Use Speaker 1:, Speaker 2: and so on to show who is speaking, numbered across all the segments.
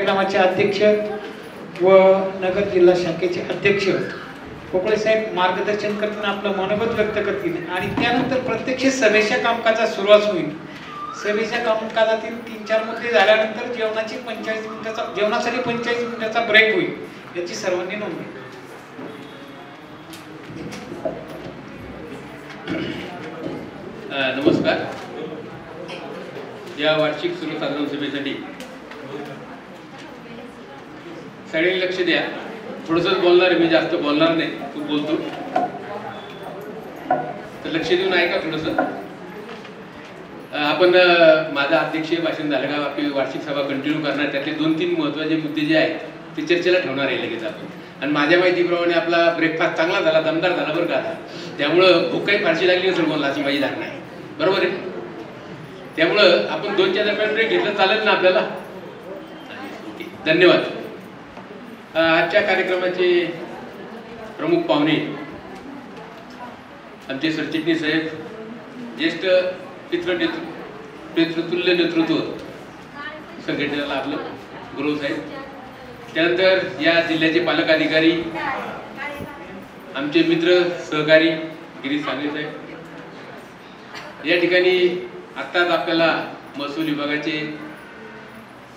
Speaker 1: कार्यक्रमाचे अध्यक्ष व नगर जिल्हा शाखेचे अध्यक्ष पोकळे साहेब मार्गदर्शन करतील, आपलं मनोगत व्यक्त करतील आणि त्यानंतर प्रत्यक्ष सभेच्या कामकाजात सुरुवात होईल। सभेच्या कामकाजातील 3-4 मुद्दे झाल्यानंतर जेवणासाठी 45 मिनिटाचा ब्रेक होईल, याची सर्वांनी नोंद घ्या।
Speaker 2: नमस्कार। या वार्षिक सर्वसाधारण सभेसाठी सगळ्यांनी लक्ष द्या। थोडंसं बोलणार आहे, मी जास्त बोलणार नाही, खूप बोलतो तर लक्ष देऊन ऐका थोडंसं। आपण माझा अध्यक्षीय भाषण झालं का आपली वार्षिक सभा कंटिन्यू करणार, त्यातले 2-3 महत्त्वाचे मुद्दे जे आहेत ते चर्चेला ठेवणार आहे लगेच आपण। आणि माझ्या माहितीप्रमाणे आपला ब्रेकफास्ट चांगला झाला, दमदार झाला बरं का, त्यामुळं भूक काही फारशी लागली नसेल मला, अशी माझी धारणा आहे, बरोबर आहे। त्यामुळं आपण 2च्या दरम्यान ब्रेक घेतलं चालेल ना आपल्याला? ओके, धन्यवाद। आजच्या कार्यक्रमाचे प्रमुख पाहुणे आमचे सरचिटणीस साहेब, ज्येष्ठ पितृतुल्य नेतृत्व संघटनेला आपलं गुरु साहेब, त्यानंतर या जिल्ह्याचे पालक अधिकारी, आमचे मित्र सहकारी गिरीश सांगळे साहेब, या ठिकाणी आत्ताच आपल्याला महसूल विभागाचे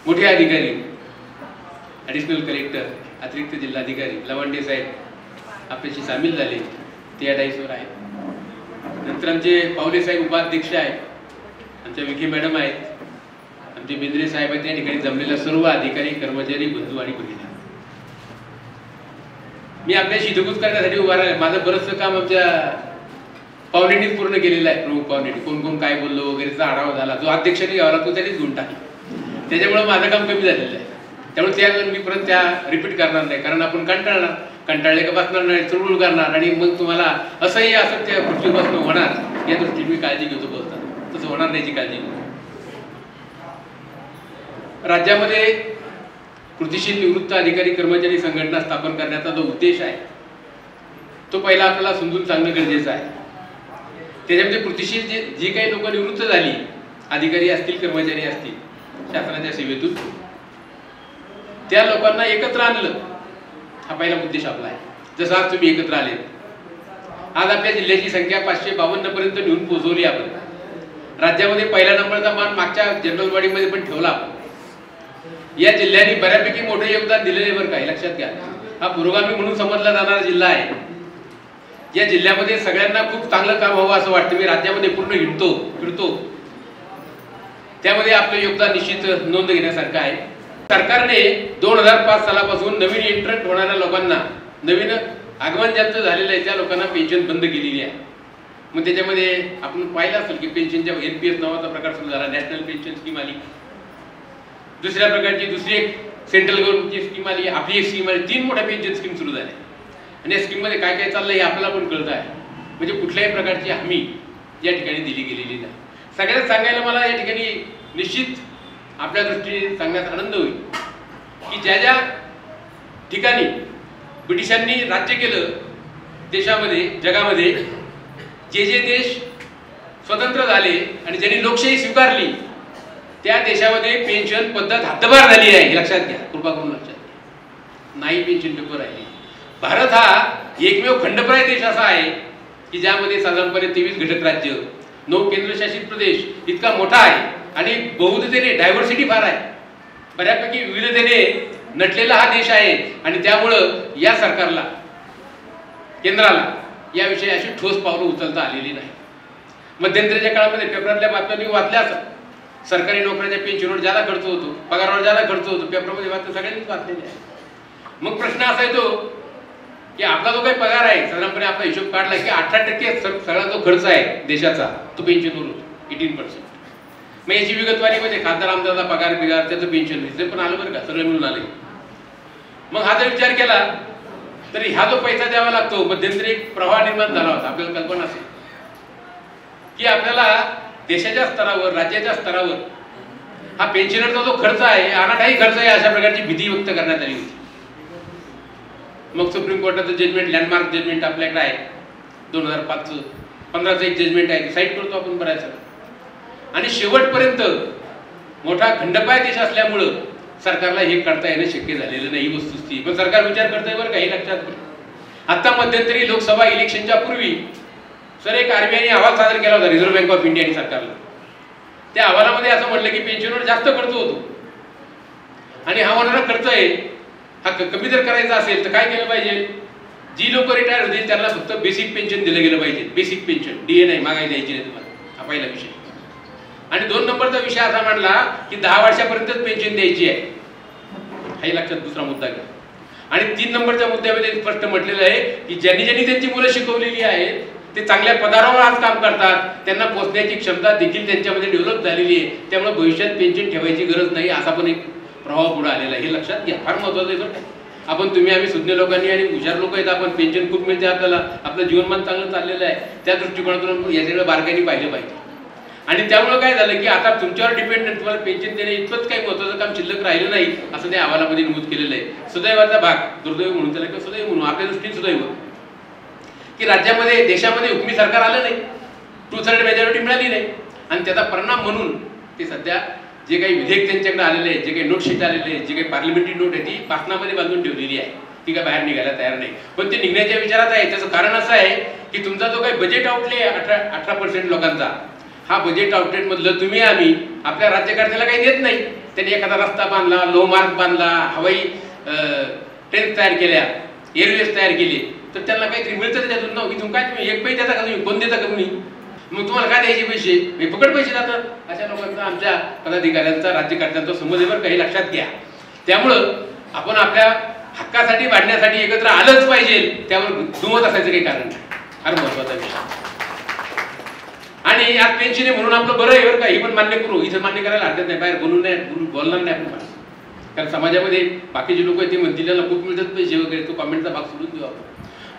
Speaker 2: मोठे अधिकारी ॲडिशनल कलेक्टर अतिरिक्त जिल्हाधिकारी लवंडे साहेब आपल्याशी सामील झाले, ते या डाईसवर आहेत। नंतर आमचे पावले साहेब उपाध्यक्ष आहेत, आमच्या विखे मॅडम आहेत, आमचे बेंद्रे साहेब आहेत, त्या ठिकाणी जमलेल्या सर्व अधिकारी, कर्मचारी, बंधू आणि भगिनी। मी आपल्याशी हितगुज करण्यासाठी उभा राहिलो। माझं बरंचसं काम आमच्या पाहुण्यांनीच पूर्ण केलेलं आहे। प्रमुख पाहुण्यांनी कोण कोण काय बोललो वगैरेचा आढावा झाला, जो अध्यक्षांनी घ्यावा तो त्यांनीच घेऊन टाकला, त्याच्यामुळे माझं काम कमी झालेलं आहे। त्यामुळे त्या मी परत त्या रिपीट करणार नाही, कारण आपण कंटाळले का बसणार नाही, चुळबुळ करणार आणि मग तुम्हाला असंही असं त्या खुर्चीपासून होणार, या दृष्टीने मी काळजी घेतो बोलताना, तसं होणार नाही याची काळजी घेतो। राज्यामध्ये कृतीशील निवृत्त अधिकारी कर्मचारी संघटना स्थापन करण्याचा जो उद्देश आहे तो पहिला आपल्याला समजून सांगणं गरजेचं आहे। त्याच्यामध्ये कृतीशील जी काही लोक निवृत्त झाली, अधिकारी असतील, कर्मचारी असतील शासनाच्या सेवेतून, त्या लोकांना एकत्र आणलं, हा पहिला उद्देश आपला आहे। जसं आज तुम्ही एकत्र आले, आज आपल्या जिल्ह्याची संख्या 552 पर्यंत नेऊन पोहोचवली आपण। राज्यामध्ये पहिल्या नंबरचा मान मागच्या जनरल बॉडीमध्ये पण ठेवला आपण। या जिल्ह्याने बऱ्यापैकी मोठे योगदान दिलेले बरं का, लक्षात घ्या। हा पुरोगामी म्हणून समजला जाणारा जिल्हा आहे। या जिल्ह्यामध्ये सगळ्यांना खूप चांगलं काम व्हावं असं वाटतं। मी राज्यामध्ये पूर्ण फिरतो, त्यामध्ये आपलं योगदान निश्चित नोंद घेण्यासारखं आहे। सरकारने 2005 सालापासून नवीन एंट्रंट होणाऱ्या लोकांना, नवीन आगमन ज्यांचं झालेलं आहे त्या लोकांना पेन्शन बंद केलेली आहे। मग त्याच्यामध्ये आपण पाहिलं असेल की पेन्शनच्या NPS नावाचा प्रकार सुरू झाला, नॅशनल पेन्शन स्कीम आली, दुसऱ्या प्रकारची दुसरी एक सेंट्रल गव्हर्नमेंटची स्कीम आली, आपली एक स्कीम आली, 3 मोठ्या पेन्शन स्कीम सुरू झाल्या। आणि या स्कीममध्ये काय काय चाललंय हे आपल्याला पण कळत आहे, म्हणजे कुठल्याही प्रकारची हमी या ठिकाणी दिली गेलेली नाही। सगळ्यात सांगायला मला या ठिकाणी निश्चित आपल्या दृष्टीने सांगण्यात आनंद होईल की ज्या ज्या ठिकाणी ब्रिटिशांनी राज्य केलं देशामध्ये, जगामध्ये, जे देश स्वतंत्र झाले आणि ज्यांनी लोकशाही स्वीकारली, त्या देशामध्ये पेन्शन पद्धत हद्दपार झाली आहे, हे लक्षात घ्या, कृपा करून लक्षात घ्या। नाही पेन्शन पेपर राहिली। भारत हा एकमेव खंडप्राय देश असा आहे की ज्यामध्ये साधारणपणे 23 घटक राज्य, 9 केंद्रशासित प्रदेश इतका मोठा आहे आणि बहुविधतेने डायव्हर्सिटी फार आहे, बऱ्यापैकी विविधतेने नटलेला हा देश आहे। आणि त्यामुळं या सरकारला, केंद्राला याविषयी अशी ठोस पावलं उचलता आलेली नाही। मध्यंतरीच्या काळामध्ये पेपरातल्या बातम्यांनी वाचल्या असतात, सरकारी नोकऱ्याच्या पेन्शनवर ज्यादा खर्च होतो, पगारावर ज्यादा खर्च होतो, पेपरमध्ये बातम्या सगळ्यांनीच वाचलेल्या आहे। मग प्रश्न असा येतो की आपला जो काही पगार आहे, साधारणपणे आपला हिशोब काढला की 18% सगळा जो खर्च आहे देशाचा तो पेन्शनवर होतो, 18%। मग याची विगतवारीमध्ये खासदार आमदाराचा पगार बिगार, त्याचं पेन्शन हे पण आलं बरं का, सगळं मिळून आले। मग हा जर विचार केला तर हा जो पैसा द्यावा लागतो, मध्यंतरी एक प्रवाह निर्माण झाला होता, आपल्याला कल्पना असेल की आपल्याला देशाच्या स्तरावर, राज्याच्या स्तरावर हा पेन्शनरचा जो खर्च आहे, अनाठाई खर्च आहे, अशा प्रकारची भीती व्यक्त करण्यात आली होती। मग सुप्रीम कोर्टाचं जजमेंट, लँडमार्क जजमेंट आपल्याकडे आहे, 2015चं एक जजमेंट आहे, साईट करतो आपण बऱ्याच। आणि शेवटपर्यंत मोठा खंडपाय देश असल्यामुळं सरकारला हे करता येणं शक्य झालेलं नाही, ही वस्तुस्थिती. पण सरकार विचार करतंय बरं काही लक्षात घ्या. आता मध्यंतरी लोकसभा इलेक्शनच्या पूर्वी सर एक आरबीआयने अहवाल सादर केला होता रिझर्व्ह बँक ऑफ इंडियाने सरकारला. त्या अहवालामध्ये असं म्हटलं की पेन्शनवर जास्त खर्च होतो आणि हा होणारा खर्च आहे हा कमी जर करायचा असेल तर काय केलं पाहिजे, जी लोक रिटायर होतील त्यांना फक्त बेसिक पेन्शन दिलं गेलं पाहिजे. बेसिक पेन्शन, डीए नाही, मागाई द्यायची नाही तुम्हाला, हा पहिला विषय. आणि 2 नंबरचा विषय असा मांडला की 10 वर्षापर्यंतच पेन्शन द्यायची आहे, हाही लक्षात दुसरा मुद्दा घ्या. आणि 3 नंबरच्या मुद्द्यामध्ये स्पष्ट म्हटलेलं आहे की ज्यांनी त्यांची मुलं शिकवलेली आहेत ते चांगल्या पदावर आज काम करतात, त्यांना पोचण्याची क्षमता देखील त्यांच्यामध्ये डेव्हलप झालेली आहे, त्यामुळे भविष्यात पेन्शन ठेवायची गरज नाही, असा पण एक प्रभाव पुढे आलेला आहे. हे लक्षात घ्या, फार महत्त्वाचं आहे बरं. आपण तुम्ही आम्ही सुज्ञ लोकांनी आणि हुशार लोक आहेत, आपण पेन्शन खूप मिळते आपल्याला, आपलं जीवनमान चांगलं चाललेलं आहे, त्या दृष्टिकोनातून याच्याकडे बारकाईने पाहिलं पाहिजे. आणि त्यामुळे काय झालं की आता तुमच्यावर डिपेंडंट तुम्हाला पेन्शन देणे इतकंच काही महत्त्वाचं काम शिल्लक राहिलं नाही, असं त्या अहवालामध्ये नमूद केलेलं आहे. सुदैवाचा भाग, दुर्दैव म्हणून त्याला किंवा सुदैव म्हणून आपल्या दृष्टीने सुदैव की राज्यामध्ये देशामध्ये हुकमी सरकार आलं नाही, 2/3 मेजॉरिटी मिळाली नाही. आणि त्याचा परिणाम म्हणून ते सध्या जे काही विधेयक त्यांच्याकडे आलेले आहे, जे काही नोटशीट आलेले आहे, जे काही पार्लमेंटरी नोट आहे ती पासनामध्ये बांधून ठेवलेली आहे, ती काय बाहेर निघायला तयार नाही. पण ते निघण्याच्या विचारात आहे. त्याचं कारण असं आहे की तुमचा जो काही बजेट आउटले 18% लोकांचा, हा बजेट आउटलेट मधलं तुम्ही आम्ही आपल्या राज्यकर्त्याला काही देत नाही. त्यांनी एखादा रस्ता बांधला, लो मार्ग बांधला, हवाई ट्रेन तयार केल्या, एअरवेज तयार केले, तर त्यांना काहीतरी मिळतं त्याच्यातून ना. इथून काय तुम्ही एक पैसे देता का, तुम्ही कोण देता का तुम्ही, मग तुम्हाला काय द्यायचे पैसे, हे फुकट पैसे जातात. अशा लोकांचा आमच्या पदाधिकाऱ्यांचा राज्यकर्त्यांचा समजवर काही लक्षात घ्या. त्यामुळं आपण आपल्या हक्कासाठी वाढण्यासाठी एकत्र आलंच पाहिजे, त्यावर दुमत असायचं काही कारण नाही. फार महत्वाचा विषय. आणि आज पेन्शन आहे म्हणून आपलं बरं आहे बरं का, हे पण मान्य करू, इथं मान्य करायला हरकत नाही, बाहेर बोलणार नाही आपण. कारण समाजामध्ये बाकीचे लोक ते म्हणतील त्याला खूप मिळतात पैसे वगैरे, तो कमेंटचा भाग सोडून देऊ आपण.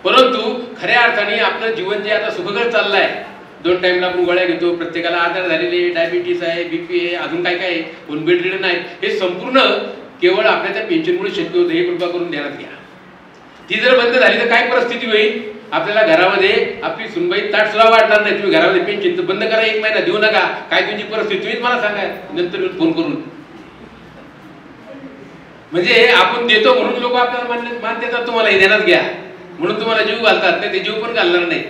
Speaker 2: परंतु खऱ्या अर्थाने आपलं जीवन जे आता सुखकर चाललंय, 2 टाइमला आपण गोळ्या घेतो, प्रत्येकाला आजार झालेले, डायबिटीस आहे, बीपी आहे, अजून काय काय आहे, कोण बेड रिडन आहे, हे संपूर्ण केवळ आपल्या त्या पेन्शनमुळे शक्य होतं. हे कृपा करून ध्यानात घ्या. ती जर बंद झाली तर काय परिस्थिती होईल, आपल्याला घरामध्ये आपली सुनबाई ताट सुद्धा वाढणार नाही. तुम्ही घरामध्ये पेन्शन तर बंद करा, 1 महिना देऊ नका, काय तुमची परिस्थिती तुम्हीच मला सांगा नंतर फोन करून. म्हणजे आपण देतो म्हणून लोक आपल्याला मान देतात, तुम्हाला हे ध्यानात घ्या, म्हणून तुम्हाला जीव घालतात नाही, ते जीव पण घालणार नाही.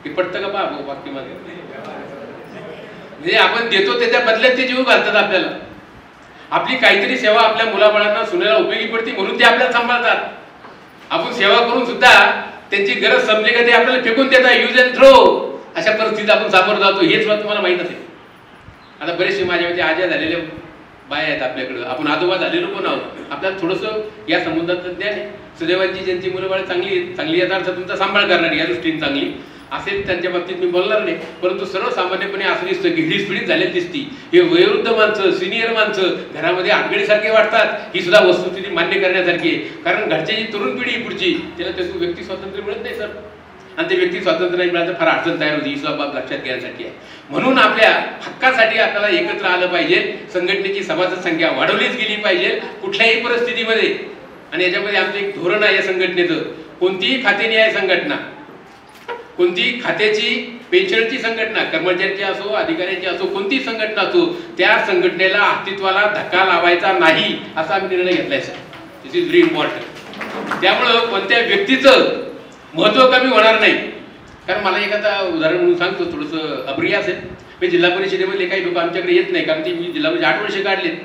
Speaker 2: हे पटतं का पहा वाक्य मध्ये, म्हणजे आपण देतो त्याच्या बदल्यात ते जीव घालतात आपल्याला. आपली काहीतरी सेवा आपल्या मुलाबाळांना सुनेला उपयोगी पडते म्हणून ते आपल्याला सांभाळतात. आपण सेवा करून सुद्धा त्यांची गरज संपली का ते आपल्याला फेकून देतात, यूज अँड थ्रो. अशा परिस्थितीत आपण सामोरं जातो, हेच तुम्हाला माहित असेल. आता बरेचसे माझ्यामध्ये आज्या झालेले बाय आहेत आपल्याकडं, आपण आजोबा झालेलो पण आहोत, आपल्याला थोडंसं या संबंधात ज्ञान आहे. सुदैवांची ज्यांची मुलं बाळ चांगली याचा तुमचा सांभाळ करणारी या दृष्टीने चांगली असेल त्यांच्या बाबतीत मी बोलणार नाही. परंतु सर्वसामान्यपणे असं दिसतं की हिडीस झालेली दिसती. हे वयोवृद्ध माणसं, सिनियर माणसं घरामध्ये आगळीसारखे वाटतात, ही सुद्धा वस्तुस्थिती मान्य करण्यासारखी आहे. कारण घरची जी तरुण पिढी पुढची त्याला त्याचं व्यक्ती स्वातंत्र्य मिळत नाही सर, आणि ते व्यक्ती स्वातंत्र्य नाही मिळालं तर फार अडचण तयार होती. ही सुद्धा बाब लक्षात घेण्यासाठी आहे. म्हणून आपल्या हक्कासाठी आपल्याला एकत्र आलं पाहिजे. संघटनेची सभासद संख्या वाढवलीच गेली पाहिजे कुठल्याही परिस्थितीमध्ये. आणि याच्यामध्ये आमचं एक धोरण आहे या संघटनेचं, कोणतीही खाते न्याय संघटना, कोणती खात्याची पेन्शनची संघटना, कर्मचाऱ्यांची असो अधिकाऱ्यांची असो, कोणती संघटना असो, त्या संघटनेला अस्तित्वाला धक्का लावायचा नाही असा आम्ही निर्णय घेतलाय sir. This is very important. त्यामुळं कोणत्या व्यक्तीचं महत्व कमी होणार नाही. कारण मला एखादा उदाहरण म्हणून सांगतो, थोडंसं अप्रिय असेल. मी जिल्हा परिषदेमध्ये काही लोक आमच्याकडे येत नाही, कारण ती मी जिल्हा परिषद 8 वर्ष काढले.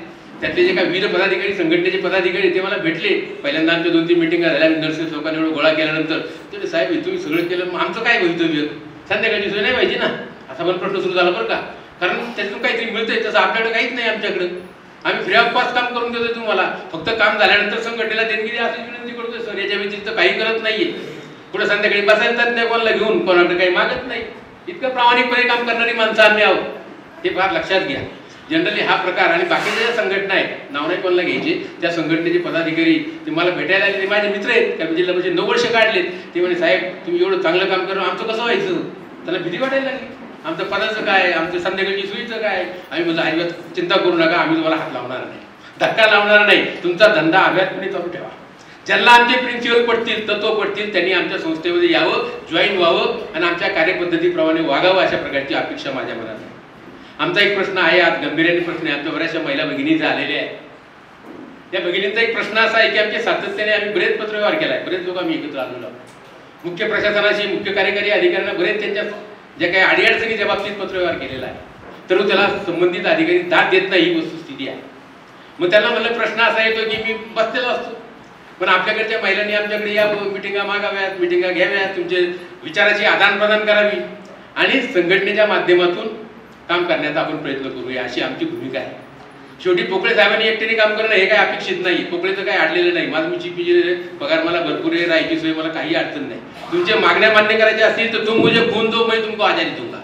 Speaker 2: त्यातले जे काही विविध पदाधिकारी संघटनेचे पदाधिकारी ते मला भेटले. पहिल्यांदा आमच्या 2-3 मिटिंगा झाल्या. नर्सेस लोकांनी एवढं गोळा केल्यानंतर ते साहेब तुम्ही सगळं केलं, मग आमचं काय भवितव्य, संध्याकाळची सोय नाही पाहिजे ना, असा पण प्रश्न सुरू झाला बरं का. कारण त्यातून काहीतरी मिळतंय, तसं आपल्याकडे काहीच नाही. आमच्याकडे आम्ही फ्री ऑफ कॉस्ट काम करून देतोय तुम्हाला, फक्त काम झाल्यानंतर संघटनेला देणगी द्या अशी विनंती करतोय सर. याच्या व्यतिरिक्त काही करत नाहीये. पुढे संध्याकाळी बसायचं नाही कोणाला घेऊन, कोणाकडे काही मागत नाही. इतकं प्रामाणिकपणे काम करणारी माणसं आम्ही आहोत, हे फार लक्षात घ्या. जनरली हा प्रकार. आणि बाकीच्या ज्या संघटना आहेत, नाव नाही कोणाला घ्यायचे, त्या संघटनेचे पदाधिकारी ते मला भेटायला आले. ते माझे मित्र आहेत, कारण जिल्हा परिषद 9 वर्ष काढलेत. ते म्हणे साहेब तुम्ही एवढं चांगलं काम करून आमचं कसं व्हायचं. त्याला भीती वाटायला लागली, आमचं पदाचं काय, आमचं संध्याकाळची सोयीचं काय. आम्ही म्हणजे अजिबात चिंता करू नका, आम्ही तुम्हाला हात लावणार नाही, धक्का लावणार नाही, तुमचा धंदा अभ्यासपणे चालू ठेवा. ज्यांना आमचे प्रिन्सिपल पडतील, तत्व पडतील, त्यांनी आमच्या संस्थेमध्ये यावं, जॉईन व्हावं आणि आमच्या कार्यपद्धतीप्रमाणे वागावं, अशा प्रकारची अपेक्षा माझ्या मनात आहे. आमचा एक प्रश्न आहे, आज गंभीर्याने प्रश्न आहे, आमच्या बऱ्याचशा महिला भगिनीचे आलेले आहे. त्या भगिनींचा एक प्रश्न असा आहे की आमच्या सातत्याने आम्ही बरेच पत्रव्यवहार केला आहे, बरेच लोक आम्ही एकत्र आलेलो आहोत, मुख्य प्रशासनाशी, मुख्य कार्यकारी अधिकाऱ्यांना बरेच त्यांच्या ज्या काही अडीअडचणीच्या बाबतीत पत्रव्यवहार केलेला आहे, तर त्याला संबंधित अधिकारी दाद देत नाही, ही वस्तुस्थिती आहे. मग त्यांना मला प्रश्न असा येतो की मी बसलेलो असतो, पण आपल्याकडच्या महिलांनी आमच्याकडे या मिटिंगा मागाव्यात, मिटिंगा घ्याव्यात, तुमचे विचाराची आदान प्रदान करावी आणि संघटनेच्या माध्यमातून काम करण्याचा आपण प्रयत्न करूया, अशी आमची भूमिका आहे. शेवटी पोकळे साहेबांनी एकट्याने काम करणं हे काही अपेक्षित नाही, पोकळेचं काही अडलेलं नाही, माझं मी चिपी पगार मला भरपूर आहे, राहायची सोय मला काही अडचण नाही. तुमच्या मागण्या मान्य करायच्या असतील तर तुम मुझे खून दो मैं तुमको आजादी दूंगा.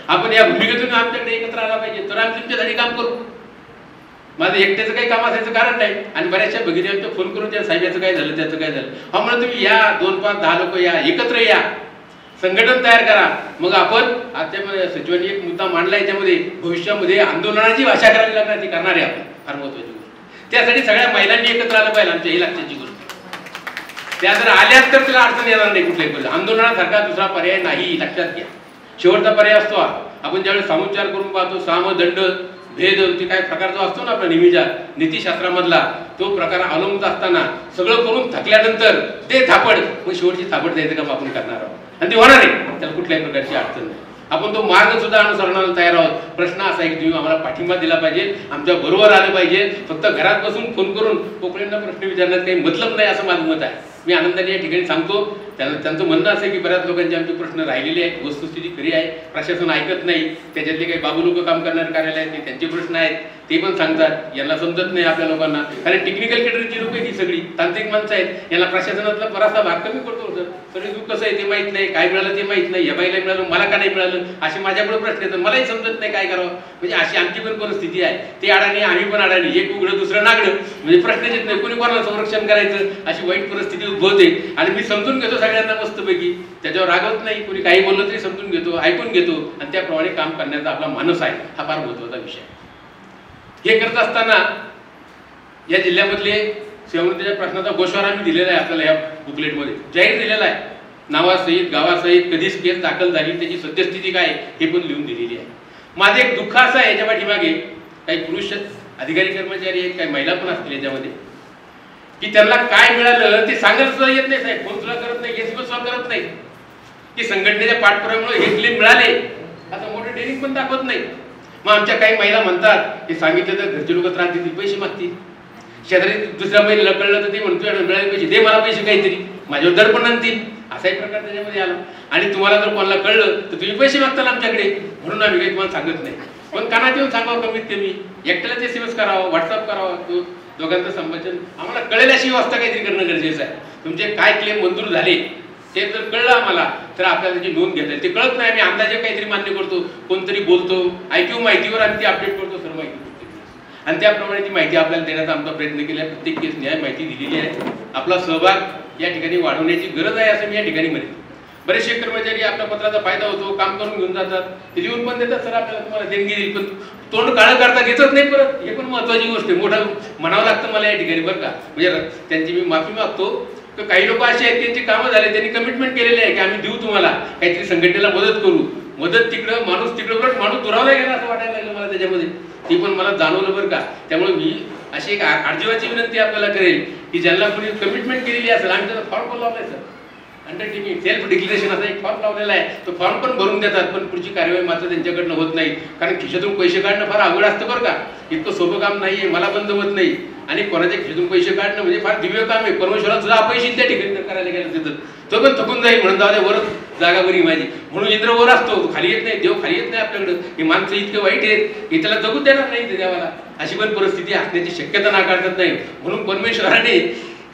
Speaker 2: आपण या भूमिकेतून आमच्याकडे एकत्र आला पाहिजे, तर आम्ही तुमच्यासाठी काम करू. माझं एकट्याचं काही काम असायचं कारण नाही. आणि बऱ्याचशा भगिनी आमच्या फोन करून त्या साहेबाचं काय झालं, त्याचं काय झालं, हा म्हणून तुम्ही या 2, 5, 10 लोक या, एकत्र या, संघटन तयार करा. मग आपण आता सचिवांनी एक मुद्दा मांडला, याच्यामध्ये भविष्यामध्ये आंदोलनाची भाषा करावी लागणार, ती करणार आहे आपण, फार महत्वाची गोष्ट. त्यासाठी सगळ्या महिलांनी एकत्र आलं पाहिजे, आमच्या ही लक्षाची गोष्ट. त्या जर आल्यात तर त्याला अडचण येणार नाही कुठल्याही गोष्ट. आंदोलनासारखा दुसरा पर्याय नाही, लक्षात घ्या. शेवटचा पर्याय असतो आपण ज्यावेळेस सामोच्चार करून पाहतो, साम दंड भेद ते काय प्रकार जो असतो ना आपल्या नेहमीच्या नीतिशास्त्रामधला, तो प्रकार अवलंबत असताना सगळं करून थकल्यानंतर ते थापड, मग शेवटची थापड द्यायचं काम आपण करणार आहोत आणि ते होणार आहे, त्याला कुठल्याही प्रकारची अडचण नाही. आपण तो मार्ग सुद्धा अनुसरणाला तयार आहोत. प्रश्न असा आहे की तुम्ही आम्हाला पाठिंबा दिला पाहिजे, आमच्या बरोबर आलं पाहिजे. फक्त घरात बसून फोन करून पोकळ्यांना प्रश्न विचारण्यात काही मतलब नाही, असं माझं मत आहे. मी आनंदाने या ठिकाणी सांगतो. त्यांचं म्हणणं असं की बऱ्याच लोकांचे आमचे प्रश्न राहिलेले आहेत, वस्तुस्थिती खरी आहे, प्रशासन ऐकत नाही. त्याच्यातले काही बाबू लोक काम करणारे कार्यालय आहेत, त्यांचे प्रश्न आहेत, ते पण सांगतात. यांना समजत नाही आपल्या लोकांना, कारण टेक्निकल कॅटेगरीची लोक ही सगळी तांत्रिक माणसं आहेत, यांना प्रशासनातला बराचसा भाग कमी पडतो. सगळे दुःख कसं आहे ते माहित नाही, काय मिळालं ते माहित नाही, या बाईला मिळालं मला का नाही मिळालं, असे माझ्याकडे प्रश्न येतात, मलाही समजत नाही काय करावं. म्हणजे अशी आमची पण परिस्थिती आहे. ते अडाणी, आम्ही पण अडाणी, एक उघडं दुसरं नागडं, म्हणजे प्रश्नच येत नाही, कोणी कोणाला संरक्षण करायचं, अशी वाईट परिस्थिती उद्भवते. आणि मी समजून घेतो सगळ्यांना मस्तपैकी, त्याच्यावर रागवत नाही, कोणी काही बोललं तरी समजून घेतो, ऐकून घेतो आणि त्याप्रमाणे काम करण्याचा आपला मानस आहे. हा फार महत्वाचा विषय. हे करत असताना या जिल्ह्यामधले सेवानिवृत्तीच्या प्रश्नाचा गोषवार आम्ही दिलेला आहे आपल्याला, या बुकलेटमध्ये जाहीर दिलेला आहे, नावासहित गावासहित, कधीच केस दाखल झाली, त्याची सद्यस्थिती काय हे पण लिहून दिलेली आहे. माझं एक दुःख असं आहे याच्या पाठीमागे, काही पुरुष अधिकारी कर्मचारी आहेत, काही महिला पण असतील याच्यामध्ये, की त्यांना काय मिळालं ते सांगत सुद्धा येत नाही. साहेब फोन सुद्धा करत नाही, हे सुद्धा करत नाही की संघटनेच्या पाठपुराव्यामुळे हे क्लेम मिळाले, आता मोठं ट्रेनिंग पण दाखवत नाही. मग आमच्या काही महिला म्हणतात की सांगितलं तर घरचे लोक त्रास देतील, पैसे मागतील. शेजारी दुसऱ्या महिलेला कळलं तर ते म्हणतो मिळाले पैसे दे मला, पैसे काहीतरी माझ्यावर दडपण आणतील, असाही प्रकार त्याच्यामध्ये आला. आणि तुम्हाला जर कोणाला कळलं तर तुम्ही पैसे मागताल आमच्याकडे, म्हणून आम्ही काही तुम्हाला सांगत नाही. पण कानात येऊन सांगावं, कमीत कमी एकट्यालाच SMS करावं, व्हॉट्सअप करावं, दोघांचं संभाषण आम्हाला कळेल अशी व्यवस्था काहीतरी करणं गरजेचं आहे. तुमचे काय क्लेम मंजूर झाले ते जर कळलं आम्हाला तर आपल्याला त्याची नोंद घेता येईल. ते कळत नाही, आम्ही अंदाजे काहीतरी मान्य करतो, कोणतरी बोलतो, IQ माहितीवर आम्ही ती अपडेट करतो, सर्व माहिती आणि त्याप्रमाणे ती माहिती आपल्याला देण्याचा आमचा प्रयत्न केला आहे. प्रत्येक केस न्याय माहिती दिलेली आहे. आपला सहभाग या ठिकाणी वाढवण्याची गरज आहे असं मी या ठिकाणी म्हणतो. बरेचसे कर्मचारी आपल्या पत्राचा फायदा होतो, काम करून घेऊन जातात, ते लिहून पण देतात, सर आपल्याला तुम्हाला देणगी देईल, पण तोंड काळं करता घेतच नाही परत. हे पण महत्वाची गोष्ट आहे, मोठं म्हणावं लागतं मला या ठिकाणी बरं का. म्हणजे त्यांची मी माफी मागतो. तर काही लोक असे आहेत त्यांची कामं झाले, त्यांनी कमिटमेंट केलेले आहे की आम्ही देऊ तुम्हाला काहीतरी, संघटनेला मदत करू. मदत तिकडं, माणूस तिकडं, उलट माणूस दुरावला गेला असं वाटायला लागलं मला त्याच्यामध्ये. ती पण मला जाणवलं बरं का. त्यामुळे मी अशी एक आर्जीवाची विनंती आपल्याला करेल की ज्यांना कोणी कमिटमेंट केलेली असेल, आम्ही त्याचा फॉर्म पण लावलाय सर, अंडरटेकिंग सेल्फ डिक्लेरेशन असा एक फॉर्म लावलेला आहे, तो फॉर्म पण भरून देतात, पण पुढची कार्यवाही मात्र त्यांच्याकडनं होत नाही. कारण खिशातून पैसे काढणं फार अवघड असतं बरं का. इतकं सोपं काम नाहीये, मला पण जमत नाही. आणि कोणाच्या खिशातून पैसे काढणं म्हणजे फार दिव्य काम आहे. परमेश्वरात सुद्धा अपयशी त्या ठिकाणी करायला गेलं तिथं, तो पण थकून जाईल म्हणून जाऊ दे, वर जागा बरी माझी, म्हणून इंद्र वर असतो, खाली येत नाही, देव खाली येत नाही आपल्याकडं. हे माणसं इतके वाईट आहेत की त्याला जगूच देणार नाही देवाला, अशी पण परिस्थिती असण्याची शक्यता नाकारतात नाही. म्हणून परमेश्वराने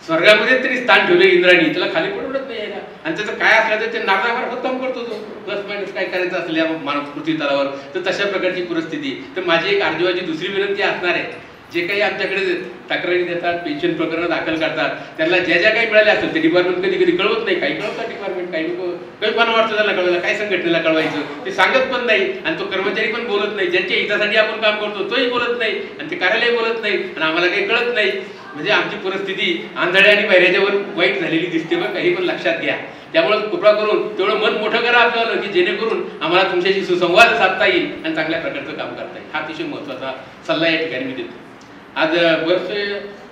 Speaker 2: स्वर्गामध्ये तरी स्थान ठेवले इंद्राणी, त्याला खाली पडवत नाही यायला. आणि त्याचं काय असलं तर ते नारदामार्फत काम करतो, तो प्लस मायनस काय करायचं असल्या मानव पृथ्वी तलावर. तर तशा प्रकारची परिस्थिती. तर माझी एक आर्जीवाची दुसरी विनंती असणार आहे, जे काही आमच्याकडे तक्रारी देतात, पेन्शन प्रकरण दाखल करतात, त्यांना ज्या ज्या काही मिळाल्या असेल ते डिपार्टमेंट कधी कधी कळवत नाही. काही कळवतात डिपार्टमेंट, काही लोक काही पण वाटतं त्याला कळवायला, काय संघटनेला कळवायचं ते सांगत पण नाही. आणि तो कर्मचारी पण बोलत नाही, ज्यांच्या हितासाठी आपण काम करतो तोही बोलत नाही, आणि ते कार्यालय बोलत नाही, आणि आम्हाला काही कळत नाही. म्हणजे आमची परिस्थिती आंधळ्या आणि बहिऱ्याच्यावर वाईट झालेली दिसते बरं, काही पण लक्षात घ्या. त्यामुळे कृपा करून तेवढं मन मोठं करा आपल्याला की जेणेकरून आम्हाला तुमच्याशी सुसंवाद साधता येईल आणि चांगल्या प्रकारचं काम करता येईल. हा अतिशय महत्त्वाचा सल्ला या ठिकाणी मी देतो. आज बरेचसे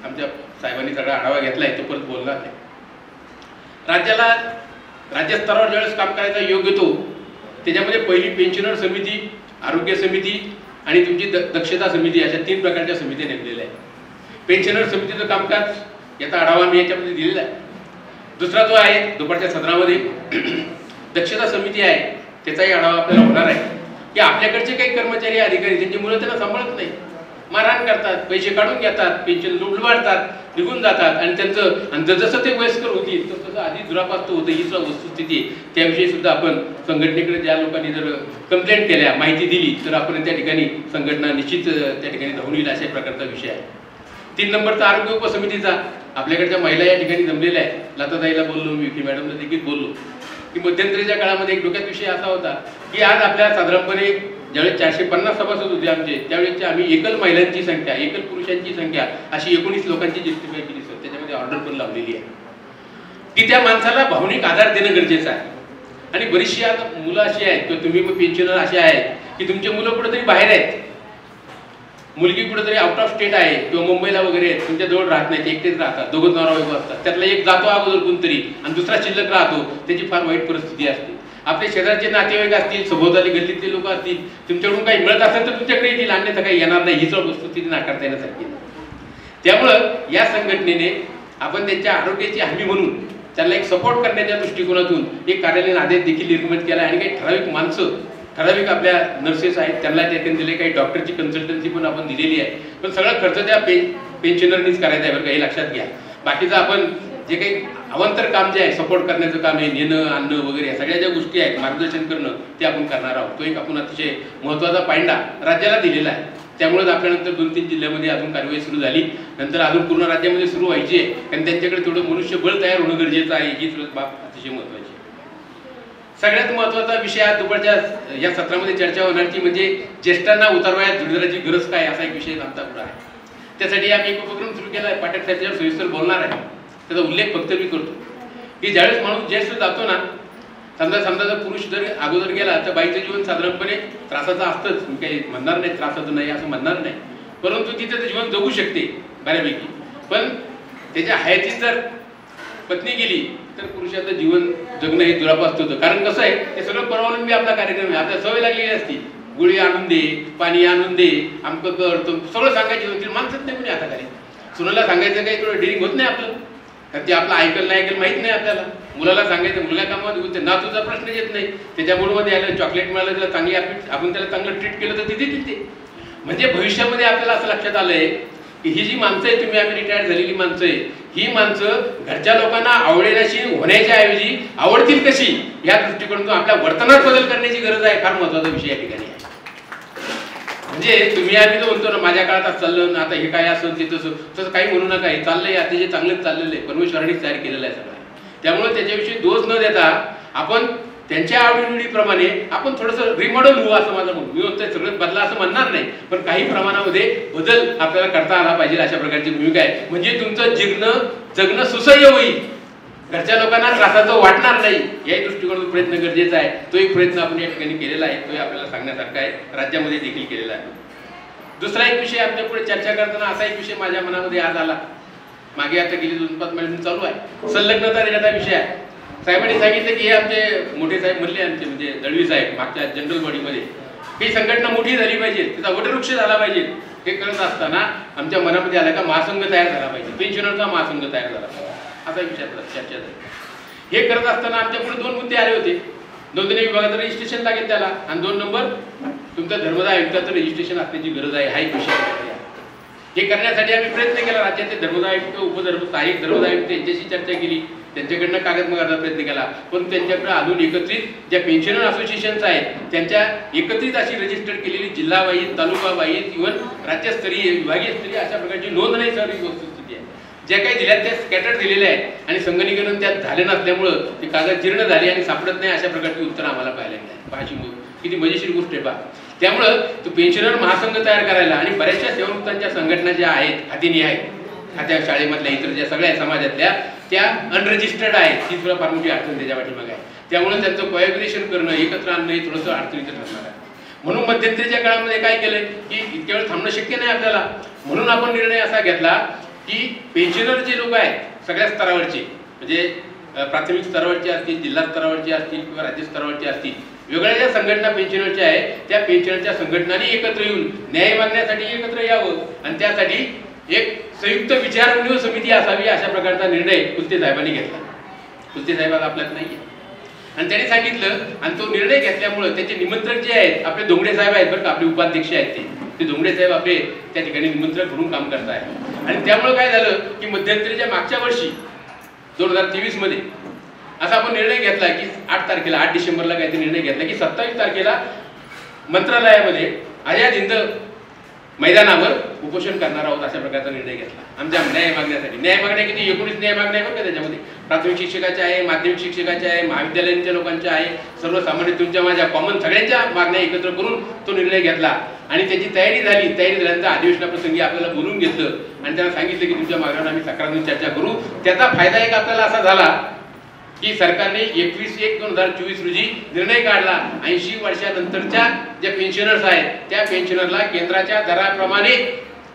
Speaker 2: आमच्या साहेबांनी सगळा आढावा घेतलाय, तो परत बोलणार नाही. राज्यस्तरावर ज्यावेळेस काम करायचा योग येतो त्याच्यामध्ये पहिली पेन्शनर समिती, आरोग्य समिती आणि तुमची दक्षता समिती अशा 3 प्रकारच्या समित्या नेमलेल्या आहेत. पेन्शनर समितीचं कामकाज याचा आढावा मी याच्यामध्ये दिलेला आहे. दुसरा जो आहे दुपारच्या सत्रामध्ये दक्षता समिती आहे त्याचाही आढावा आपल्याला होणार आहे की आपल्याकडचे काही कर्मचारी अधिकारी त्यांची मुलं त्यांना सांभाळत नाही, मारहाण करतात, पैसे काढून घेतात, पेन्शन लुबाडतात, निघून जातात आणि त्यांचं जसं ते वयस्कर होतील तसं आधी दुरापास्त होतं. ही सुद्धा वस्तुस्थिती त्याविषयी सुद्धा आपण संघटनेकडे ज्या लोकांनी जर कंप्लेंट केल्या, माहिती दिली तर आपण त्या ठिकाणी संघटना निश्चित त्या ठिकाणी धावून येईल अशा प्रकारचा विषय आहे. 3 नंबरचा आरोग्य उपसमितीचा आपल्याकडच्या महिला या ठिकाणी जमलेल्या आहेत. लताताईला बोललो, मी विखे मॅडमला देखील बोललो की मध्यंतरीच्या काळामध्ये एक डोक्यात विषय असा होता की आज आपल्या साधारणपणे ज्यावेळेस 450 सभासद होते आमचे, त्यावेळेस आम्ही एकल महिलांची संख्या, एकल पुरुषांची संख्या अशी 19 लोकांची जस्टिफाय केली सर. त्याच्यामध्ये ऑर्डर पण लावलेली आहे की त्या माणसाला भावनिक आधार देणं गरजेचं आहे. आणि बरीचशी आता मुलं अशी आहेत किंवा तुम्ही पेन्शनर असे आहेत की तुमचे मुलं कुठेतरी बाहेर आहेत, मुलगी कुठेतरी आउट ऑफ स्टेट आहे किंवा मुंबईला वगैरे आहेत, तुमच्या जवळ राहत नाहीत, एकटेच राहतात, दोघं नवरा बायको असतात, त्यातला एक जातो अगोदर कोणतरी आणि दुसरा शिल्लक राहतो, त्याची फार वाईट परिस्थिती असते. आपले शेजारचे नातेवाईक असतील, सभोवताली गल्लीतले लोक असतील, तुमच्याकडून काही मिळत असेल तर तुमच्याकडे येतील, अन्यथा काही येणार नाही. हीच वस्तुस्थिती नाकारता येण्यासारखी. त्यामुळं या संघटनेने आपण त्यांच्या आरोग्याची हमी म्हणून त्यांना एक सपोर्ट करण्याच्या दृष्टिकोनातून एक कार्यालयीन आदेश देखील निर्मित केला आणि काही ठराविक माणसं, ठराविक आपल्या नर्सेस आहेत त्यांना त्यातून दिले, काही डॉक्टरची कन्सल्टन्सी पण आपण दिलेली आहे. पण सगळा खर्च त्या पेन्शनरनीच करायचा आहे बरं का, हे लक्षात घ्या. बाकीचं आपण जे काही अवांतर काम जे आहे, सपोर्ट करण्याचं काम आहे, नेणं आणणं वगैरे सगळ्या ज्या गोष्टी आहेत, मार्गदर्शन करणं, ते आपण करणार आहोत. तो एक आपण अतिशय महत्त्वाचा पायंडा राज्याला दिलेला आहे. त्यामुळेच आपल्यानंतर 2-3 जिल्ह्यामध्ये अजून कार्यवाही सुरू झाली, नंतर अजून पूर्ण राज्यामध्ये सुरू व्हायची आहे. कारण त्यांच्याकडे थोडं मनुष्यबळ तयार होणं गरजेचं आहे, ही बाब अतिशय महत्त्वाची. सगळ्यात महत्त्वाचा विषय आज दुपारच्या या सत्रामध्ये चर्चा होणार ती म्हणजे ज्येष्ठांना उतारवयात जोडीदाराची गरज काय, असा एक विषय आमचा पुढे आहे. त्यासाठी आम्ही एक उपक्रम सुरू केला आहे. पाठक साहेब त्याच्यावर सविस्तर बोलणार आहे, त्याचा उल्लेख फक्त मी करतो की ज्यावेळेस माणूस ज्येष्ठ जातो ना, समजा जर पुरुष जर अगोदर गेला तर बाईचं जीवन साधारणपणे त्रासाचं असतंच. मी काही म्हणणार नाही त्रासाचं नाही असं म्हणणार नाही, परंतु तिथे ते जीवन जगू शकते बऱ्यापैकी. पण त्याच्या हयातीत जर पत्नी गेली तर पुरुषाचं जीवन जगणं हे दुरापास्त होतं. कारण कसं आहे, ते सगळं परवानगी आपला कार्यक्रम आहे, आपल्या सवय लागलेली असती. गोळी आणून दे, पाणी आणून दे, आमकं करतो, सगळं सांगायची होती. माणसंच नाही कोणी आता खाली. सुनाला सांगायचं काही थोडं डिलिंग होत नाही आपलं, कारण ते आपलं ऐकलं नाही ऐकलं माहित नाही आपल्याला. मुलाला सांगायचं, मुलगा कामामध्ये होते ना, तुझा प्रश्न येत नाही. त्याच्या मूडमध्ये आलं, चॉकलेट मिळालं, त्याला चांगली आपण त्याला चांगलं ट्रीट केलं तर ते देतील ते. म्हणजे भविष्यामध्ये आपल्याला असं लक्षात आलंय की ही जी माणसं आहे, तुम्ही आम्ही रिटायर्ड झालेली माणसं आहे, ही माणसं घरच्या लोकांना आवडेण्याची होण्याच्या ऐवजी आवडतील कशी या दृष्टिकोनातून आपल्या वर्तनात बदल करण्याची गरज आहे. फार महत्त्वाचा विषय या ठिकाणी आहे. म्हणजे तुम्ही आम्ही जो म्हणतो ना, माझ्या काळात आज चाललं ना, आता हे काय असं ते तसं काही म्हणू नका. हे चाललंय अतिशय चांगलंच चाललेलं आहे, परमेश्वरानेच तयार केलेलं आहे सगळं. त्यामुळे त्याच्याविषयी दोष न देता आपण त्यांच्या आवडीनिवडीप्रमाणे आपण थोडंसं रिमॉडेल होऊ असं माझं म्हणून. मी म्हणतोय सगळं बदला असं म्हणणार नाही, पण काही प्रमाणामध्ये बदल आपल्याला करता आला पाहिजे अशा प्रकारची भूमिका आहे. म्हणजे तुमचं जगणं सुसह्य होईल, घरच्या लोकांना त्रासाचं वाटणार नाही, या दृष्टिकोनातून प्रयत्न गरजेचा आहे. तो एक प्रयत्न आपण या ठिकाणी केलेला आहे, तो आपल्याला सांगण्यासारखा आहे, राज्यामध्ये देखील केलेला आहे. दुसरा एक विषय आपल्या पुढे चर्चा करताना असा एक विषय माझ्या मनामध्ये आज आला. मागे आता गेली 2-5 महिने चालू आहे, संलग्नता देण्याचा विषय आहे. साहेबांनी सांगितलं की हे आमचे मोठे साहेब म्हणले, आमचे म्हणजे दळवी साहेब मागच्या जनरल बॉडीमध्ये, ही संघटना मोठी झाली पाहिजे, तिचा वटवृक्ष झाला पाहिजे. हे करत असताना आमच्या मनामध्ये आलं का महासंघ तयार झाला पाहिजे, पेन्शनरचा महासंघ तयार झाला पाहिजे असा विषय चर्चा झाली. हे करत असताना आमच्या पुढे 2 मुद्दे आले होते. नोंदणी विभागाचं रजिस्ट्रेशन लागेल त्याला, आणि 2 नंबर तुमच्या धर्मदाय आयुक्ताचं रजिस्ट्रेशन असण्याची गरज आहे. हा एक विषय. हे करण्यासाठी आम्ही प्रयत्न केला. राज्याचे धर्मदाय आयुक्त, सहाय्यक धर्मदाय आयुक्त यांच्याशी चर्चा केली, त्यांच्याकडनं कागद मागायचा प्रयत्न केला. पण त्यांच्याकडे अजून एकत्रित ज्या पेन्शनर असोसिएशन्स आहेत त्यांच्या एकत्रित अशी रजिस्टर केलेली जिल्हा वाईज, तालुका वाईज, इव्हन राज्यस्तरीय, विभागीय स्तरीय अशा प्रकारची नोंद नाही सर. ही वस्तुस्थिती आहे. ज्या काही दिल्यात त्या स्कॅटर दिलेल्या आहेत आणि संगणकीकरण त्यात झाले नसल्यामुळं ते कागद जीर्ण झाले आणि सापडत नाही अशा प्रकारची उत्तर आम्हाला पाहायला मिळाली. पाहायची किती मजेशीर गोष्ट आहे पहा. त्यामुळं तो पेन्शनर महासंघ तयार करायला आणि बऱ्याचशा सेवामुक्तांच्या संघटना ज्या आहेत, खातेनी आहेत, खात्या शाळेमधल्या इतर ज्या सगळ्या समाजातल्या, त्या अनरजिस्टर्ड आहेत. ही सुद्धा फार मोठी अडचण त्याच्या पाठीमागे आहे. त्यामुळे त्यांचं कोॲग्युलेशन करणं, एकत्र आणणं हे थोडंसं अडचणीचं ठरणार आहे. म्हणून मध्यंतरीच्या काळामध्ये काय केलंय की इतक्या वेळ थांबणं शक्य नाही आपल्याला. म्हणून आपण निर्णय असा घेतला की पेन्शनर जे लोक आहेत सगळ्या स्तरावरचे, म्हणजे प्राथमिक स्तरावरचे असतील, जिल्हा स्तरावरचे असतील किंवा राज्य स्तरावरचे असतील, वेगळ्या ज्या संघटना पेन्शनरच्या आहेत त्या पेन्शनरच्या संघटनांनी एकत्र येऊन न्याय मागण्यासाठी एकत्र यावं आणि त्यासाठी एक संयुक्त विचारविनिमय समिती असावी अशा प्रकारचा निर्णय कुलते साहेबांनी घेतला. कुलते साहेब आपल्यात नाही आणि त्यांनी सांगितलं आणि तो निर्णय घेतल्यामुळे त्याचे निमंत्रक जे आहेत आपले धोंगडे साहेब आहेत बरं का, आपले उपाध्यक्ष आहेत ते धोंगडे साहेब आपले त्या ठिकाणी निमंत्रक म्हणून काम करत आहेत. आणि त्यामुळे काय झालं की मध्यंतरीच्या मागच्या वर्षी 2023 मध्ये असा आपण निर्णय घेतला की 8 डिसेंबरला काहीतरी निर्णय घेतला की 27 तारखेला मंत्रालयामध्ये आझाद हिंद मैदानावर उपोषण करणार आहोत अशा प्रकारचा निर्णय घेतला आमच्या न्याय मागण्यासाठी. न्याय मागण्या किती 19 न्याय मागण्या बरं का त्याच्यामध्ये, प्राथमिक शिक्षकाच्या आहे, माध्यमिक शिक्षकाच्या आहे, महाविद्यालयांच्या लोकांच्या आहे, सर्वसामान्य तुमच्या माझ्या कॉमन सगळ्यांच्या मागण्या एकत्र करून तो निर्णय घेतला आणि त्याची तयारी झाल्यानंतर अधिवेशनाप्रसंगी आपल्याला बोलून घेतलं आणि त्यांना सांगितलं की तुमच्या मागण्यांवर आम्ही सकारात्मक चर्चा करू. त्याचा फायदा एक आपल्याला असा झाला की सरकारने 21/1/2024 रोजी निर्णय काढला 80 वर्षानंतरच्या ज्या पेन्शनर्स आहेत त्या पेन्शनरला केंद्राच्या दराप्रमाणे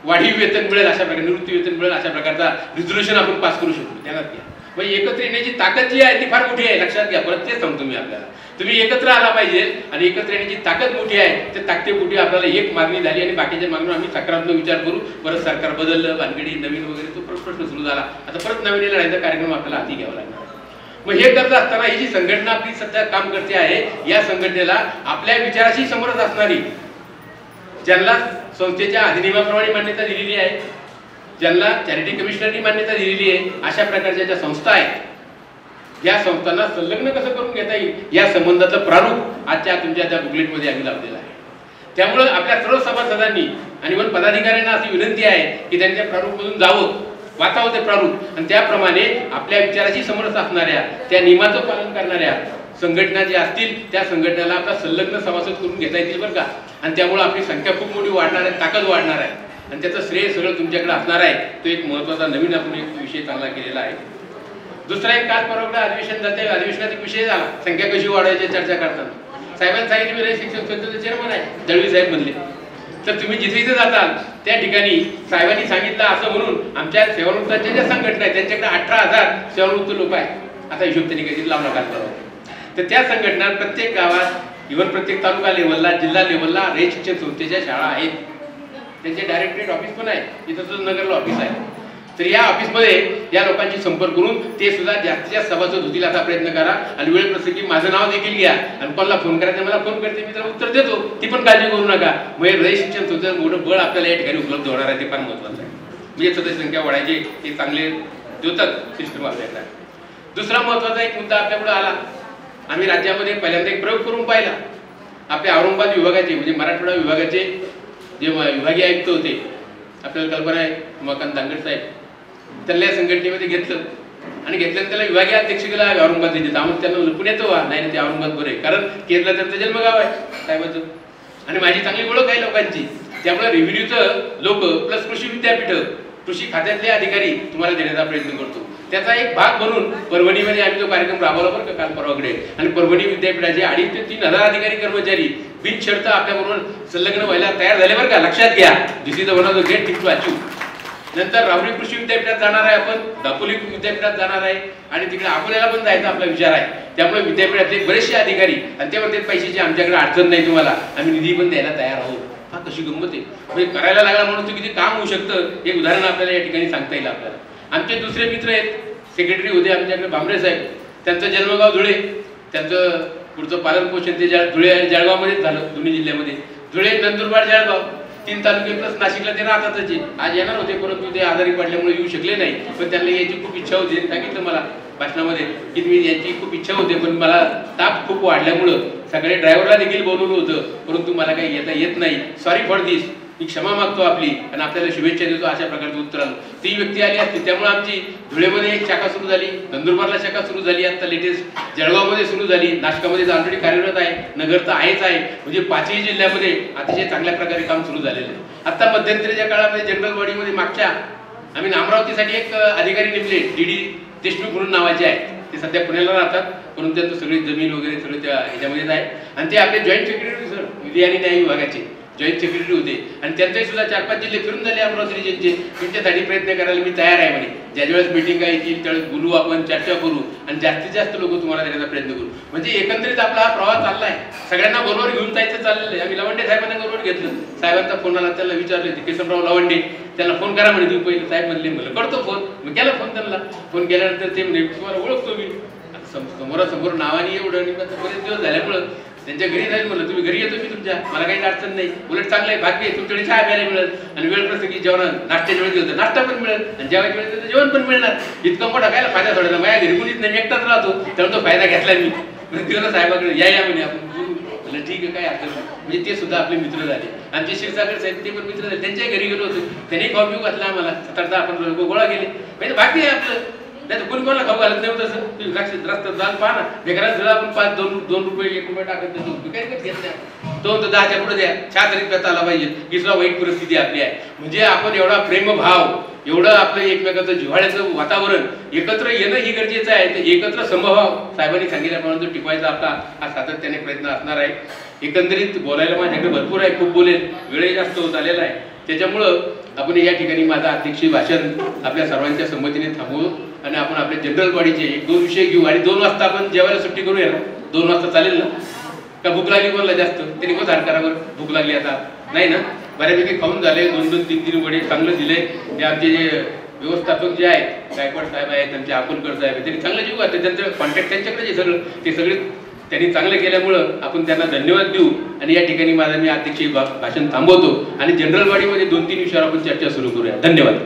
Speaker 2: वाढीव वेतन मिळेल अशा प्रकारे, निवृत्ती वेतन मिळेल अशा प्रकारचा रिझोल्युशन आपण पास करू शकतो. ध्यानात घ्या, म्हणजे एकत्र येण्याची ताकद जी आहे ती फार मोठी आहे. लक्षात घ्या, परत तेच सांगतो मी आपल्याला, तुम्ही एकत्र आला पाहिजे आणि एकत्र येण्याची ताकद मोठी आहे. त्या ताकदीपोटी आपल्याला एक मागणी झाली आणि बाकीच्या मागणीवर आम्ही सकारात्मक विचार करू. परत सरकार बदललं, भानगडी नवीन वगैरे तो प्रश्न सुरू झाला. आता परत नवीन लढाईचा कार्यक्रम आपल्याला हाती घ्यावा लागणार. मग हे करत असताना ही जी संघटना आपली सध्या काम करते आहे या संघटनेला आपल्या विचाराशी समरस असणारी, ज्यांना संस्थेच्या अधिनियमाप्रमाणे मान्यता दिलेली आहे, ज्यांना चॅरिटी कमिशनरनी मान्यता दिलेली आहे, अशा प्रकारच्या ज्या संस्था आहेत या संस्थांना संलग्न कसं करून घेता येईल या संबंधाचं प्रारूप आजच्या तुमच्या त्या बुकलेटमध्ये आम्ही लावलेलं आहे. त्यामुळे आपल्या सर्व सभासदांनी आणि मग पदाधिकाऱ्यांना अशी विनंती आहे की त्यांच्या प्रारूपमधून जावं, वाचावं ते प्रारूप आणि त्याप्रमाणे आपल्या विचाराशी समरस असणाऱ्या त्या नियमाचं पालन करणाऱ्या संघटना ज्या असतील त्या संघटनेला आपला संलग्न सभासद करून घेता येतील बरं का. आणि त्यामुळे आपली संख्या खूप मोठी वाढणार आहे, ताकद वाढणार आहे आणि त्याचं श्रेय सगळं तुमच्याकडे असणार आहे. तो एक महत्त्वाचा नवीन आपण एक विषय चांगला केलेला आहे. दुसरा एक काल परवा अधिवेशन जाते, अधिवेशनात एक विषय झाला संख्या कशी वाढवायची चर्चा करताना. साहेबांनी सांगितलं मी शिक्षण संस्थेचे चेअरमन आहे, दळवी साहेब म्हणले तर तुम्ही जिथे जिथे जाताल त्या ठिकाणी साहेबांनी सांगितलं असं म्हणून आमच्या सेवानिवृत्तांच्या ज्या संघटना आहेत त्यांच्याकडे 18,000 सेवानिवृत्त लोक आहेत. आता हिशोब त्यांनी कधी लावला काल परवा. तर त्या संघटना प्रत्येक गावात इव्हन प्रत्येक तालुका लेवलला, जिल्हा लेवलला रयत शिक्षण संस्थेच्या शाळा आहेत. त्यांचे डायरेक्टरेट ऑफिस पण आहे, इथं नगरला ऑफिस आहे. तर या ऑफिसमध्ये या लोकांशी संपर्क करून ते सुद्धा जास्तीत जास्त सभासद होतील असा प्रयत्न करा आणि वेळ प्रसंगी माझं नाव देखील घ्या आणि कोणाला फोन करायचं मला फोन करते, मी त्याला उत्तर देतो, ती पण काळजी करू नका. म्हणजे रयत शिक्षण संस्थेचं मोठं बळ आपल्याला या ठिकाणी उपलब्ध होणार आहे, ते पण महत्त्वाचं आहे. म्हणजे सदस्य संख्या वाढायची ते चांगले देतात सिस्टम आपल्याकडे. दुसरा महत्त्वाचा एक मुद्दा आपल्याकडे आला, आम्ही राज्यामध्ये पहिल्यांदा एक प्रयोग करून पाहिला. आपल्या औरंगाबाद विभागाचे म्हणजे मराठवाडा विभागाचे जे विभागीय आयुक्त होते आपल्याला कल्पना आहे उमाकांत दांगड साहेब, त्यांना या संघटनेमध्ये घेतलं आणि घेतल्यानंतर त्याला विभागीय अध्यक्ष केला औरंगाबाद जिल्ह्यात. आम्ही त्यांना पुण्यात व्हा नाही ते औरंगाबाद बरे, कारण केरला त्यांचं जन्मगाव आहे साहेबाचं आणि माझी चांगली ओळख आहे लोकांची. त्यामुळे रेव्हेन्यूचं लोक प्लस कृषी विद्यापीठ, कृषी खात्यातले अधिकारी तुम्हाला देण्याचा प्रयत्न करतो. त्याचा एक भाग म्हणून परभणीमध्ये आम्ही तो कार्यक्रम राबवला बरं का काल परवाकडे. आणि परभणी विद्यापीठाचे 2,500 ते 3,000 अधिकारी कर्मचारी बिनशर्त आपल्याबरोबर संलग्न व्हायला तयार झाले बरं का. लक्षात घ्या, this is one of the great thing to achieve. नंतर राहुरी कृषी विद्यापीठात जाणार आहे आपण, दापोली विद्यापीठात जाणार आहे आणि तिकडे अकोल्याला पण जायचा आपला विचार आहे. त्यामुळे विद्यापीठातले बरेचसे अधिकारी आणि ते म्हणते पैशाची आमच्याकडे अडचण नाही, तुम्हाला आम्ही निधी पण द्यायला तयार आहोत. हा कशी गंमत आहे, म्हणजे करायला लागला म्हणून तो किती काम होऊ शकतं हे उदाहरण आपल्याला या ठिकाणी सांगता येईल आपल्याला. आमचे दुसरे मित्र आहेत, सेक्रेटरी होते आमच्याकडे भांबरे साहेब, त्यांचं जन्मगाव धुळे, त्यांचं पुढचं पालन पोषण ते धुळे आणि जळगावमध्येच झालं, दोन्ही जिल्ह्यामध्ये. धुळे, नंदुरबार, जळगाव 3 तालुके प्लस नाशिकला ते राहतातच. आज येणार होते परंतु ते आजारी पडल्यामुळे येऊ शकले नाही. पण त्यांना याची खूप इच्छा होती, सांगितलं मला भाषणामध्ये की मी याची खूप इच्छा होते पण मला ताप खूप वाढल्यामुळं सगळे ड्रायव्हरला देखील बोलवलं होतं परंतु मला काही येता येत नाही, सॉरी फॉर दिस, मी क्षमा मागतो आपली आणि आपल्याला शुभेच्छा देतो, अशा प्रकारचं उत्तर आलं. ती व्यक्ती आली असती. त्यामुळे आमची धुळेमध्ये एक शाखा सुरू झाली, नंदुरबारला शाखा सुरू झाली, आता लेटेस्ट जळगावमध्ये सुरू झाली, नाशिकमध्ये ऑलरेडी कार्यरत आहे, नगर तर आहेच आहे. म्हणजे 5ही जिल्ह्यामध्ये अतिशय चांगल्या प्रकारे काम सुरू झालेलं आहे. आता मध्यंतरीच्या काळामध्ये जनरल बॉडीमध्ये मागच्या आम्ही अमरावतीसाठी एक अधिकारी नेमले, DD देशमुख म्हणून नावाचे आहे. ते सध्या पुण्याला राहतात परंतु त्यांचं सगळी जमीन वगैरे सगळं त्या ह्याच्यामध्येच आहे आणि ते आपले जॉईंट सेक्रेटरी सर विधी आणि न्याय विभागाचे जॉईंट सेक्रेटरी होते आणि त्यांचाही सुद्धा 4-5 जिल्हे फिरून झाले अमरावती रिजनचे. तुमच्यासाठी प्रयत्न करायला मी तयार आहे म्हणे. ज्या वेळेस मिटिंग येतील त्यावेळेस बोलू, आपण चर्चा करू आणि जास्तीत जास्त लोक तुम्हाला देण्याचा प्रयत्न करू. म्हणजे एकंदरीत आपला हा प्रवास चालला आहे. सगळ्यांना बरोबर घेऊन जायचं चाललेलं आहे. आम्ही लवंडे साहेबांना बरोबर घेतलं. साहेबांचा फोन आला, त्याला विचारले किसनराव लवंडे, त्याला फोन करा म्हणे तुम्ही पहिले. साहेब म्हणले मला करतो फोन. मग केला फोन त्यांना. फोन केल्यानंतर ते म्हणे तुम्हाला ओळखतो मी. समोरासमोर नावाने एवढं आणि बरेच दिवस झाल्यामुळं त्यांच्या घरी नाही म्हणलं, तुम्ही घरी येतो मी तुमच्या, मला काही अडचण नाही, उलट चांगलं आहे, भाग्य आहे, तुमच्याकडे चहा प्यायला मिळत आणि वेळ प्रसंगी जेवण नाश्त्याच्या वेळेस गेलं नाश्ता पण मिळेल आणि जेवायच्या वेळेस जेवण पण मिळणार. इतका मोठा काय फायदा थोडा. माझ्या घरी कुणीच नाही, मी एकटाच राहतो, त्यामुळे तो फायदा घेतला मी. तिला साहेबाकडे या म्हणे आपण बोलू. म्हणलं ठीक आहे, काय हरकत नाही. म्हणजे ते सुद्धा आपले मित्र झाले. आमचे क्षीरसागर साहेब ते पण मित्र झाले. त्यांच्याही घरी गेलो होतो, त्यांनी खाऊ पिऊ घातला आम्हाला. 7-8 आपण लोक गोळा गेले. म्हणजे बाकी आहे आपलं. नाही तर कोणी कोणाला खाऊ घालत नाही तसं. तुम्ही रस्त्यात जाऊन पाहा ना, बेकारात जर आपण 2 रुपये 1 रुपये टाकत देतो, काही घेत नाही. तो म्हणतो 10च्या पुढे द्या, चहा तरी प्याता आला पाहिजे. ही सुद्धा वाईट परिस्थिती आपली आहे. म्हणजे आपण एवढा प्रेमभाव, एवढं आपलं एकमेकाचं जिव्हाळ्याचं वातावरण एकत्र येणं ही गरजेचं आहे. तर एकत्र समभाव साहेबांनी सांगितल्याप्रमाणे तो टिकवायचा आपला हा सातत्याने प्रयत्न असणार आहे. एकंदरीत बोलायला माझ्याकडे भरपूर आहे, खूप बोलेल, वेळही जास्त होत आलेला आहे. त्याच्यामुळं आपण या ठिकाणी माझं अध्यक्षीय भाषण आपल्या सर्वांच्या संमतीने थांबवू आणि आपण आपल्या जनरल बॉडीचे 1-2 विषय घेऊ आणि 2 वाजता आपण जेवायला सुट्टी करूया ना. 2 वाजता चालेल ना? का भूक लागली कोणाला जास्त त्यांनी कोण करा भूक लागली आता नाही ना. बऱ्यापैकी खाऊन झाले, 2-2, 3-3 वडे चांगलं दिले. हे आमचे जे व्यवस्थापक जे आहेत, गायकवाड साहेब आहेत, त्यांचे अकोलकर साहेब आहेत, त्यांनी चांगलं जीव घातलं. त्यांचं कॉन्टॅक्ट त्यांच्याकडे जे सगळं ते सगळे त्यांनी चांगलं केल्यामुळं आपण त्यांना धन्यवाद देऊ. आणि या ठिकाणी माझं मी अध्यक्षीय भाषण थांबवतो आणि जनरल बॉडीमध्ये 2-3 विषयावर आपण चर्चा सुरू करूया. धन्यवाद.